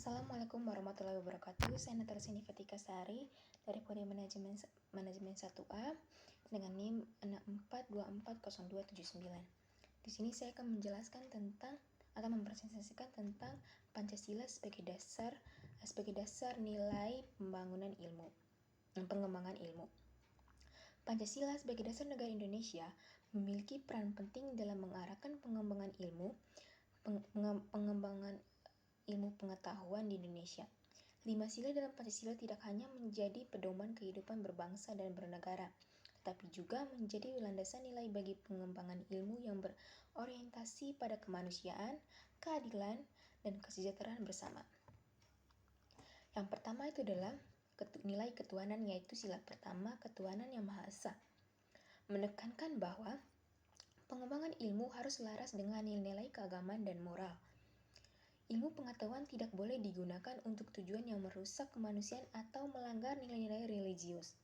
Assalamualaikum warahmatullahi wabarakatuh. Saya Natasha Nifatika Sari dari Prodi Manajemen 1A dengan NIM 64240279. Di sini saya akan menjelaskan tentang atau mempresentasikan tentang Pancasila sebagai dasar nilai pengembangan ilmu. Pancasila sebagai dasar negara Indonesia memiliki peran penting dalam mengarahkan pengembangan ilmu pengetahuan di Indonesia. 5 sila dalam Pancasila tidak hanya menjadi pedoman kehidupan berbangsa dan bernegara, tetapi juga menjadi landasan nilai bagi pengembangan ilmu yang berorientasi pada kemanusiaan, keadilan, dan kesejahteraan bersama. Yang pertama itu adalah nilai ketuhanan, yaitu sila pertama, ketuhanan yang Maha Esa. Menekankan bahwa pengembangan ilmu harus selaras dengan nilai-nilai keagamaan dan moral. Ilmu pengetahuan tidak boleh digunakan untuk tujuan yang merusak kemanusiaan atau melanggar nilai-nilai religius.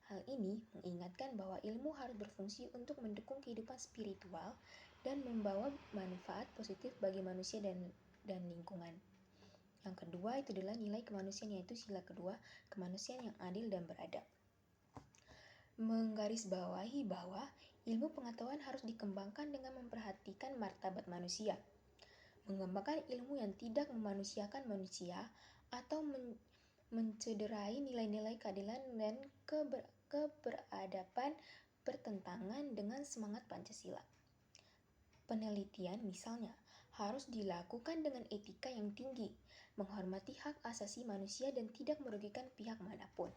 Hal ini mengingatkan bahwa ilmu harus berfungsi untuk mendukung kehidupan spiritual dan membawa manfaat positif bagi manusia dan lingkungan. Yang kedua itu adalah nilai kemanusiaan, yaitu sila kedua, kemanusiaan yang adil dan beradab. Menggarisbawahi bahwa ilmu pengetahuan harus dikembangkan dengan memperhatikan martabat manusia. Mengembangkan ilmu yang tidak memanusiakan manusia atau mencederai nilai-nilai keadilan dan keberadaban bertentangan dengan semangat Pancasila. Penelitian misalnya harus dilakukan dengan etika yang tinggi, menghormati hak asasi manusia dan tidak merugikan pihak manapun.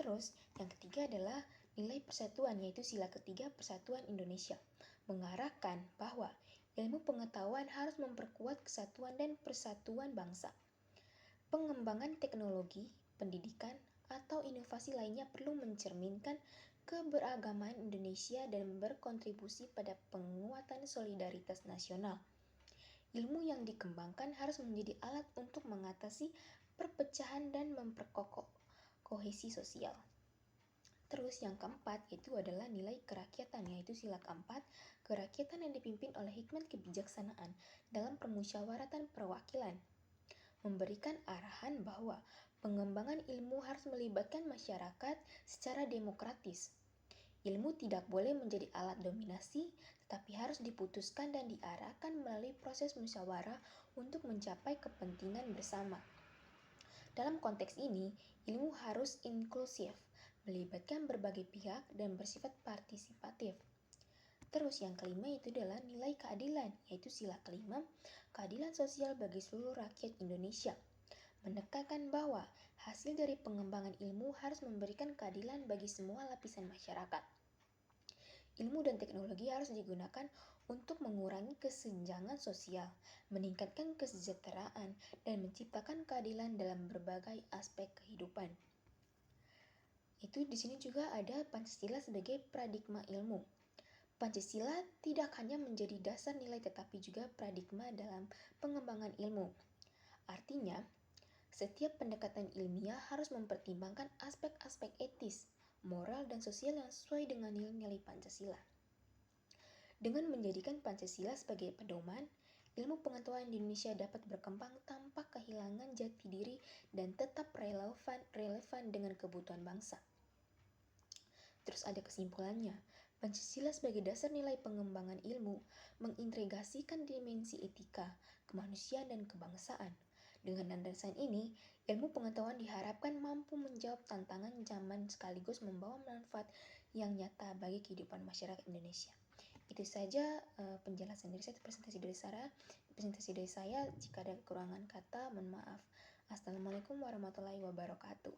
Terus, yang ketiga adalah nilai persatuan, yaitu sila ketiga Persatuan Indonesia, mengarahkan bahwa ilmu pengetahuan harus memperkuat kesatuan dan persatuan bangsa. Pengembangan teknologi, pendidikan, atau inovasi lainnya perlu mencerminkan keberagaman Indonesia dan berkontribusi pada penguatan solidaritas nasional. Ilmu yang dikembangkan harus menjadi alat untuk mengatasi perpecahan dan memperkokoh kohesi sosial. Terus yang keempat itu adalah nilai kerakyatan, yaitu sila keempat, kerakyatan yang dipimpin oleh hikmat kebijaksanaan dalam permusyawaratan perwakilan. Memberikan arahan bahwa pengembangan ilmu harus melibatkan masyarakat secara demokratis. Ilmu tidak boleh menjadi alat dominasi, tetapi harus diputuskan dan diarahkan melalui proses musyawarah untuk mencapai kepentingan bersama. Dalam konteks ini, ilmu harus inklusif, melibatkan berbagai pihak dan bersifat partisipatif. Terus yang kelima itu adalah nilai keadilan, yaitu sila kelima, keadilan sosial bagi seluruh rakyat Indonesia. Menekankan bahwa hasil dari pengembangan ilmu harus memberikan keadilan bagi semua lapisan masyarakat. Ilmu dan teknologi harus digunakan untuk mengurangi kesenjangan sosial, meningkatkan kesejahteraan, dan menciptakan keadilan dalam berbagai aspek kehidupan. Itu di sini juga ada Pancasila sebagai paradigma ilmu. Pancasila tidak hanya menjadi dasar nilai tetapi juga paradigma dalam pengembangan ilmu. Artinya, setiap pendekatan ilmiah harus mempertimbangkan aspek-aspek etis, moral, dan sosial yang sesuai dengan nilai-nilai Pancasila. Dengan menjadikan Pancasila sebagai pedoman, ilmu pengetahuan di Indonesia dapat berkembang tanpa kehilangan jati diri dan tetap relevan dengan kebutuhan bangsa. Terus ada kesimpulannya, Pancasila sebagai dasar nilai pengembangan ilmu mengintegrasikan dimensi etika, kemanusiaan, dan kebangsaan. Dengan landasan ini, ilmu pengetahuan diharapkan mampu menjawab tantangan zaman sekaligus membawa manfaat yang nyata bagi kehidupan masyarakat Indonesia. Itu saja penjelasan dari saya, presentasi dari saya. Jika ada kekurangan kata, mohon maaf. Assalamualaikum warahmatullahi wabarakatuh.